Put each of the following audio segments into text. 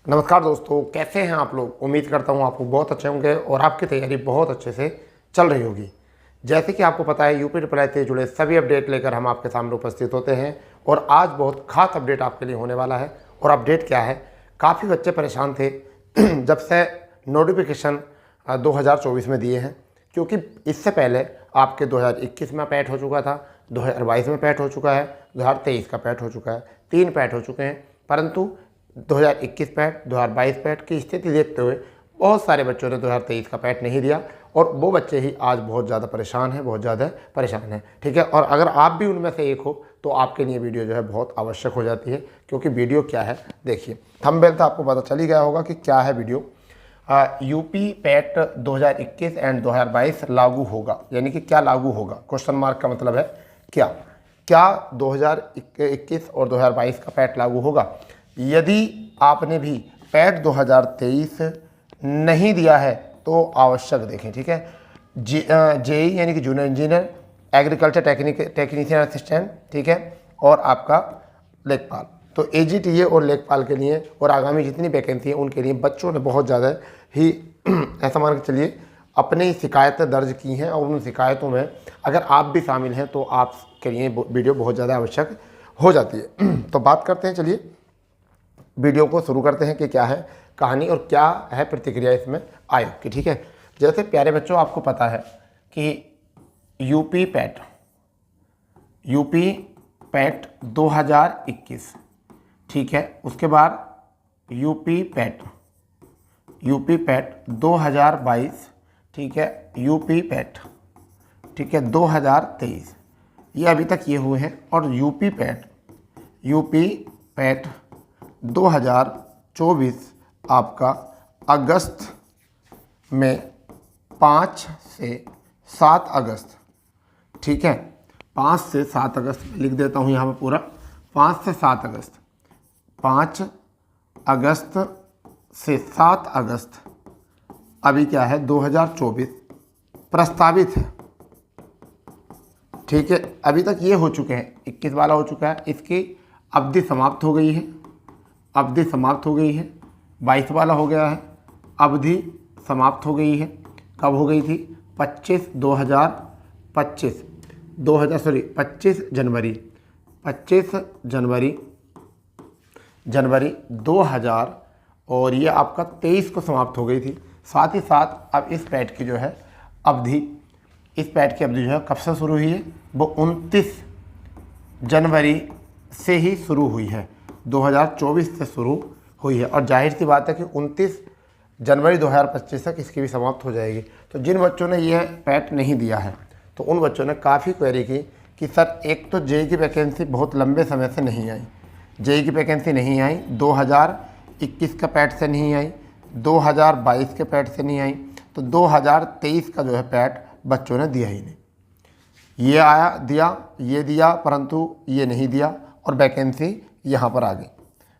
नमस्कार दोस्तों, कैसे हैं आप लोग। उम्मीद करता हूं आप लोग बहुत अच्छे होंगे और आपकी तैयारी बहुत अच्छे से चल रही होगी। जैसे कि आपको पता है, यूपी ट्रिपल आई से जुड़े सभी अपडेट लेकर हम आपके सामने उपस्थित होते हैं और आज बहुत खास अपडेट आपके लिए होने वाला है। और अपडेट क्या है, काफ़ी बच्चे परेशान थे जब से नोटिफिकेशन 2024 में दिए हैं, क्योंकि इससे पहले आपके 2021 में पैट हो चुका था, 2022 में पैट हो चुका है, 2023 का पैट हो चुका है, 3 पैट हो चुके हैं। परंतु 2021 पैट 2022 पैट की स्थिति देखते हुए बहुत सारे बच्चों ने 2023 का पैट नहीं दिया और वो बच्चे ही आज बहुत ज़्यादा परेशान हैं, बहुत ज़्यादा परेशान हैं। ठीक है, और अगर आप भी उनमें से एक हो तो आपके लिए वीडियो जो है बहुत आवश्यक हो जाती है, क्योंकि वीडियो क्या है देखिए, थंबनेल तो आपको पता चल ही गया होगा कि क्या है वीडियो। यूपी पैट 2021 एंड 2022 लागू होगा, यानी कि क्या लागू होगा, क्वेश्चन मार्क का मतलब है क्या 2021 और 2022 का पैट लागू होगा। यदि आपने भी पैट 2023 नहीं दिया है तो आवश्यक देखें। ठीक है, जेई यानी कि junior engineer, agriculture technician assistant, ठीक है, और आपका लेखपाल, तो एजीटीए और लेखपाल के लिए और आगामी जितनी वैकेंसी है उनके लिए बच्चों ने बहुत ज़्यादा ही ऐसा मान के चलिए अपनी शिकायतें दर्ज की हैं और उन शिकायतों में अगर आप भी शामिल हैं तो आपके लिए वीडियो बहुत ज़्यादा आवश्यक हो जाती है। तो बात करते हैं, चलिए वीडियो को शुरू करते हैं कि क्या है कहानी और क्या है प्रतिक्रिया इसमें आयोग की। ठीक है, जैसे प्यारे बच्चों आपको पता है कि यूपी पैट 2021, ठीक है, उसके बाद यूपी पैट 2022, ठीक है, यूपी पैट, ठीक है, 2023, ये अभी तक ये हुए हैं। और यूपी पैट 2024 आपका अगस्त में 5 से 7 अगस्त, ठीक है, 5 से 7 अगस्त लिख देता हूँ यहाँ पर पूरा, 5 से 7 अगस्त, 5 अगस्त से 7 अगस्त अभी क्या है 2024 प्रस्तावित है। ठीक है, अभी तक ये हो चुके हैं, 21 वाला हो चुका है, इसकी अवधि समाप्त हो गई है, 22 वाला हो गया है, अवधि समाप्त हो गई है। कब हो गई थी? 25 जनवरी 2000 और ये आपका 23 को समाप्त हो गई थी। साथ ही साथ अब इस पैट की जो है अवधि, जो है कब से शुरू हुई है, वो 29 जनवरी से ही शुरू हुई है, 2024 से शुरू हुई है। और जाहिर सी बात है कि 29 जनवरी 2025 तक इसकी भी समाप्त हो जाएगी। तो जिन बच्चों ने यह पैट नहीं दिया है तो उन बच्चों ने काफ़ी क्वेरी की कि सर एक तो जेई की वैकेंसी बहुत लंबे समय से नहीं आई, जेई की वैकेंसी नहीं आई, 2021 का पैट से नहीं आई, 2022 के पैट से नहीं आई, तो 2023 का जो है पैट बच्चों ने दिया ही नहीं। ये आया ये दिया परंतु ये नहीं दिया और वैकेंसी यहाँ पर आ गई,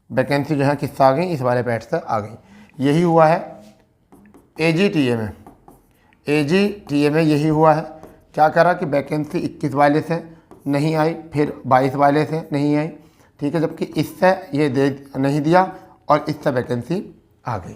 वैकेंसी जो है किससे आ गई, इस वाले पैट से आ गई। यही हुआ है एजीटीए में यही हुआ है। क्या करा कि वैकेंसी 21 वाले से नहीं आई, फिर 22 वाले से नहीं आई, ठीक है, जबकि इससे ये नहीं दिया और इससे वैकेंसी आ गई।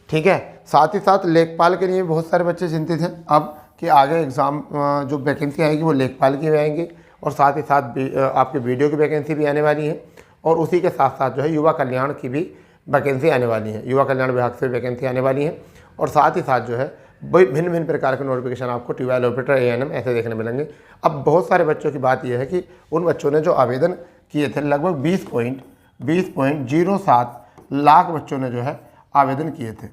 ठीक है, साथ ही साथ लेखपाल के लिए बहुत सारे बच्चे चिंतित हैं अब कि आगे एग्ज़ाम जो वैकेंसी आएगी वो लेखपाल की भी आएंगी और साथ ही साथ आपके वीडियो की वैकेंसी भी आने वाली है और उसी के साथ साथ जो है युवा कल्याण की भी वैकेंसी आने वाली है, युवा कल्याण विभाग से वैकेंसी आने वाली है। और साथ ही साथ जो है भिन्न भिन्न प्रकार के नोटिफिकेशन आपको ट्यूबवेल ऑपरेटर, एएनएम ऐसे देखने मिलेंगे। अब बहुत सारे बच्चों की बात यह है कि उन बच्चों ने जो आवेदन किए थे, लगभग 20.07 लाख बच्चों ने जो है आवेदन किए थे,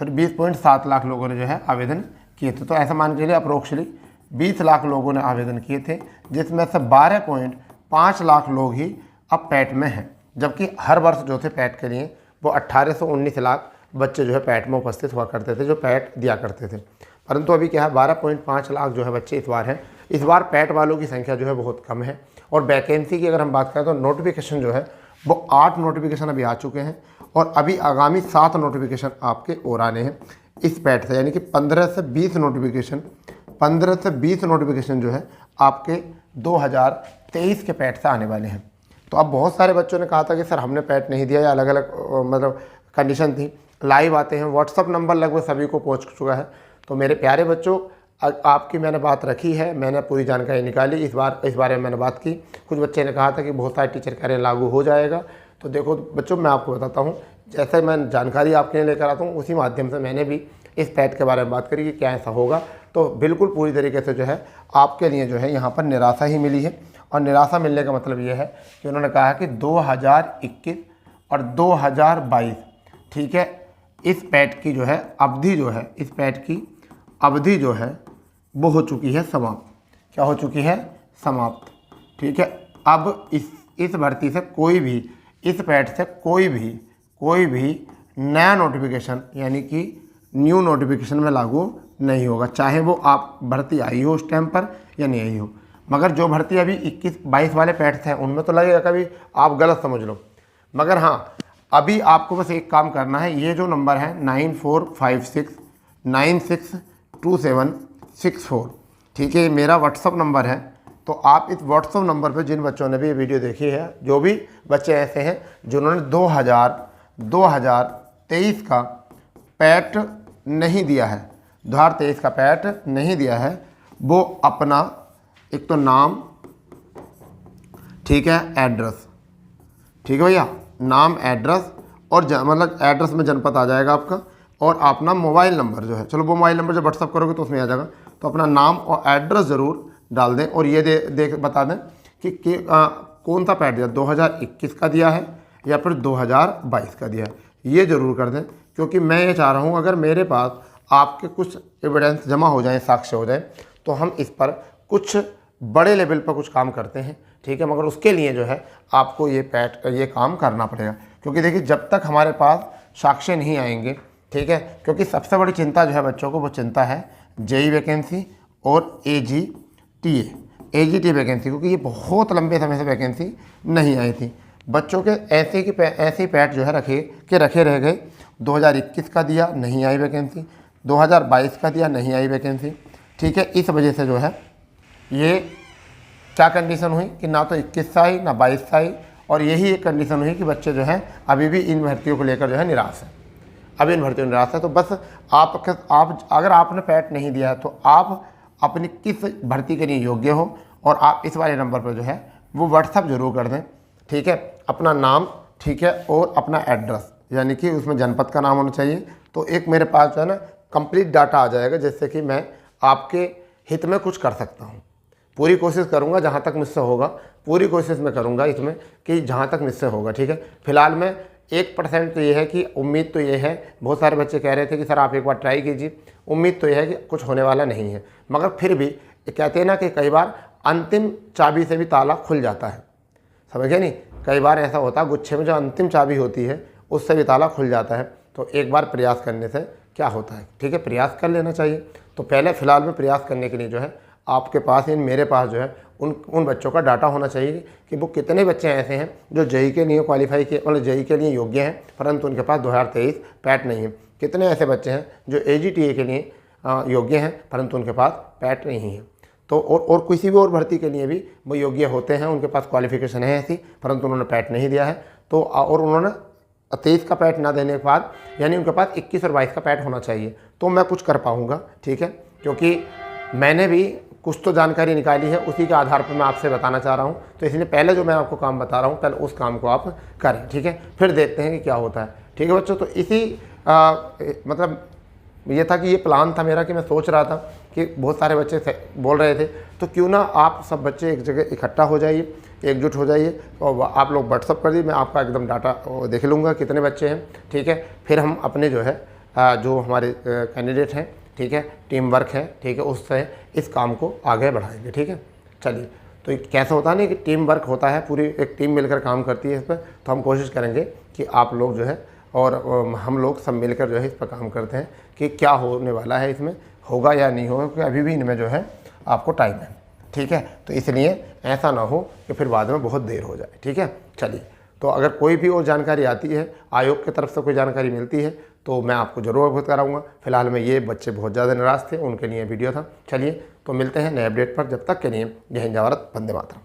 सॉरी 20.7 लाख लोगों ने जो है आवेदन किए थे। तो ऐसा मान के चलिए अप्रोक्सली 20 लाख लोगों ने आवेदन किए थे, जिसमें से 12.5 लाख लोग ही अब पैट में हैं, जबकि हर वर्ष जो थे पैट के लिए वो 18 से 19 लाख बच्चे जो है पैट में उपस्थित हुआ करते थे, जो पैट दिया करते थे। परंतु अभी क्या है 12.5 लाख जो है बच्चे इस बार हैं। इस बार पैट वालों की संख्या जो है बहुत कम है। और वैकेंसी की अगर हम बात करें तो नोटिफिकेशन जो है वो 8 नोटिफिकेशन अभी आ चुके हैं और अभी आगामी 7 नोटिफिकेशन आपके और आने हैं इस पैट से, यानी कि 15 से 20 नोटिफिकेशन जो है आपके 2023 के पैट से आने वाले हैं। तो अब बहुत सारे बच्चों ने कहा था कि सर हमने पैट नहीं दिया या अलग अलग मतलब कंडीशन थी। लाइव आते हैं, व्हाट्सअप नंबर लगभग सभी को पहुंच चुका है। तो मेरे प्यारे बच्चों, आपकी मैंने बात रखी है, मैंने पूरी जानकारी निकाली। इस बारे में मैंने बात की। कुछ बच्चे ने कहा था कि बहुत सारे टीचर कह रहे हैं लागू हो जाएगा। तो देखो बच्चों, मैं आपको बताता हूँ, जैसे मैं जानकारी आपके लिए लेकर आता हूँ उसी माध्यम से मैंने भी इस पैट के बारे में बात करी कि क्या ऐसा होगा। तो बिल्कुल पूरी तरीके से जो है आपके लिए जो है यहाँ पर निराशा ही मिली है। और निराशा मिलने का मतलब ये है कि उन्होंने कहा कि 2021 और 2022, ठीक है, इस पैट की जो है अवधि जो है, इस पैट की अवधि जो है वो हो चुकी है समाप्त। क्या हो चुकी है? समाप्त। ठीक है, अब इस भर्ती से कोई भी, इस पैट से कोई भी नया नोटिफिकेशन यानी कि न्यू नोटिफिकेशन में लागू नहीं होगा, चाहे वो आप भर्ती आई हो उस टाइम पर या नहीं आई हो। मगर जो भर्ती अभी 21-22 वाले पैट्स हैं उनमें तो लगेगा कभी आप गलत समझ लो। मगर हाँ, अभी आपको बस एक काम करना है, ये जो नंबर है 9456962764, ठीक है, ये मेरा व्हाट्सअप नंबर है। तो आप इस व्हाट्सअप नंबर पर जिन बच्चों ने भी ये वीडियो देखी है, जो भी बच्चे ऐसे हैं जिन्होंने 2023 का पैट नहीं दिया है, 2023 का पैट नहीं दिया है, वो अपना एक तो नाम, ठीक है, एड्रेस, ठीक है भैया, नाम, एड्रेस और मतलब एड्रेस में जनपद आ जाएगा आपका, और अपना मोबाइल नंबर जो है, चलो वो मोबाइल नंबर जब व्हाट्सअप करोगे तो उसमें आ जाएगा। तो अपना नाम और एड्रेस ज़रूर डाल दें और ये देख बता दें कि कौन सा पैट दिया, 2021 का दिया है या फिर 2022 का दिया है, ये ज़रूर कर दें। क्योंकि मैं ये चाह रहा हूँ अगर मेरे पास आपके कुछ एविडेंस जमा हो जाए, साक्ष्य हो जाए, तो हम इस पर कुछ बड़े लेवल पर कुछ काम करते हैं, ठीक है। मगर उसके लिए जो है आपको ये काम करना पड़ेगा। क्योंकि देखिए, जब तक हमारे पास साक्ष्य नहीं आएंगे, ठीक है, क्योंकि सबसे बड़ी चिंता जो है बच्चों को, वो चिंता है जेई वैकेंसी और एजीटी वैकेंसी, क्योंकि ये बहुत लंबे समय से वैकेंसी नहीं आई थी। बच्चों के ऐसे पैट जो है रखे रह गए। 2021 का दिया, नहीं आई वैकेंसी, 2022 का दिया, नहीं आई वैकेंसी, ठीक है। इस वजह से जो है ये क्या कंडीशन हुई कि ना तो 21 से आई ना 22 से आई, और यही एक कंडीशन हुई कि बच्चे जो हैं अभी भी इन भर्तियों को लेकर जो है निराश है, अभी इन भर्तियों में निराश है। तो बस आप अगर आपने पैट नहीं दिया है तो आप अपनी किस भर्ती के लिए योग्य हो, और आप इस वाले नंबर पर जो है वो व्हाट्सअप जरूर कर दें, ठीक है, अपना नाम, ठीक है, और अपना एड्रेस, यानी कि उसमें जनपद का नाम होना चाहिए। तो एक मेरे पास जो है ना कंप्लीट डाटा आ जाएगा, जिससे कि मैं आपके हित में कुछ कर सकता हूँ। पूरी कोशिश करूँगा, जहाँ तक मुझसे होगा पूरी कोशिश मैं करूँगा इसमें कि जहाँ तक मुझसे होगा, ठीक है। फिलहाल में 1% तो ये है कि उम्मीद तो ये है, बहुत सारे बच्चे कह रहे थे कि सर आप एक बार ट्राई कीजिए, उम्मीद तो ये है कि कुछ होने वाला नहीं है। मगर फिर भी कहते हैं ना कि कई बार अंतिम चाबी से भी ताला खुल जाता है, समझे नहीं, कई बार ऐसा होता है गुच्छे में जो अंतिम चाबी होती है उससे भी ताला खुल जाता है। तो एक बार प्रयास करने से क्या होता है, ठीक है, प्रयास कर लेना चाहिए। तो पहले फ़िलहाल में प्रयास करने के लिए जो है आपके पास मेरे पास जो है उन बच्चों का डाटा होना चाहिए कि वो कितने बच्चे ऐसे हैं जो जेई के लिए क्वालिफाई किए, मतलब जेई के लिए योग्य हैं, परंतु उनके पास 2023 पैट नहीं है। कितने ऐसे बच्चे हैं जो एजीटीए के लिए योग्य हैं, परंतु उनके पास पैट नहीं है। तो और किसी भी और भर्ती के लिए भी वो योग्य होते हैं, उनके पास क्वालिफिकेशन है ऐसी, परंतु उन्होंने पैट नहीं दिया है। तो और उन्होंने 23 का पैट ना देने के बाद, यानी उनके पास 21 और 22 का पैट होना चाहिए, तो मैं कुछ कर पाऊँगा, ठीक है। क्योंकि मैंने भी कुछ तो जानकारी निकाली है, उसी के आधार पर मैं आपसे बताना चाह रहा हूँ। तो इसलिए पहले जो मैं आपको काम बता रहा हूँ, पहले उस काम को आप करें, ठीक है, फिर देखते हैं कि क्या होता है, ठीक है बच्चों। तो इसी मतलब ये था कि ये प्लान था मेरा कि मैं सोच रहा था कि बहुत सारे बच्चे बोल रहे थे, तो क्यों ना आप सब बच्चे एक जगह इकट्ठा हो जाइए, एकजुट हो जाइए, और आप लोग व्हाट्सअप कर दीजिए, मैं आपका एकदम डाटा देख लूँगा कितने बच्चे हैं, ठीक है। फिर हम अपने जो है जो हमारे कैंडिडेट हैं, ठीक है, टीम वर्क है, ठीक है, उससे इस काम को आगे बढ़ाएंगे, ठीक है। चलिए, तो कैसा होता है ना कि टीम वर्क होता है, पूरी एक टीम मिलकर काम करती है इस पर। तो हम कोशिश करेंगे कि आप लोग जो है और हम लोग सब मिलकर जो है इस पर काम करते हैं कि क्या होने वाला है, इसमें होगा या नहीं होगा, क्योंकि अभी भी इनमें जो है आपको टाइम है, ठीक है। तो इसलिए ऐसा ना हो कि फिर बाद में बहुत देर हो जाए, ठीक है। चलिए, तो अगर कोई भी और जानकारी आती है, आयोग की तरफ से कोई जानकारी मिलती है, तो मैं आपको ज़रूर अवगत कराऊंगा। फिलहाल में ये बच्चे बहुत ज़्यादा निराश थे, उनके लिए वीडियो था। चलिए, तो मिलते हैं नए अपडेट पर, जब तक के लिए जय हिंद, जय भारत, वंदे मातरम।